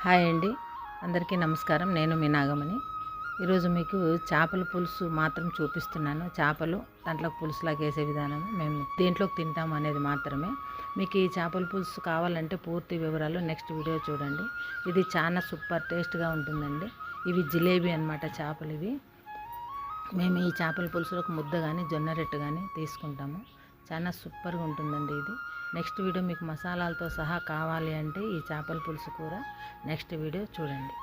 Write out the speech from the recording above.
Hi అండి, అందరికీ నమస్కారం. నేను మీ నాగమణి. ఈరోజు మీకు చేపల పులుసు మాత్రం చూపిస్తున్నాను. చేపలు దాంట్లో పులుసులాగా వేసే విధానం మేము దేంట్లోకి తింటాము అనేది మాత్రమే. మీకు ఈ చేపల పులుసు కావాలంటే పూర్తి వివరాలు నెక్స్ట్ వీడియో చూడండి. ఇది చాలా సూపర్ టేస్ట్గా ఉంటుందండి. ఇవి జిలేబీ అన్నమాట చేపలు. ఇవి మేము ఈ చేపల పులుసులో ముద్ద కానీ జొన్న రొట్టె కానీ తీసుకుంటాము. చాలా సూపర్గా ఉంటుందండి ఇది. నెక్స్ట్ వీడియో మీకు మసాలాలతో సహా కావాలి అంటే ఈ చేపల పులుసు కూర నెక్స్ట్ వీడియో చూడండి.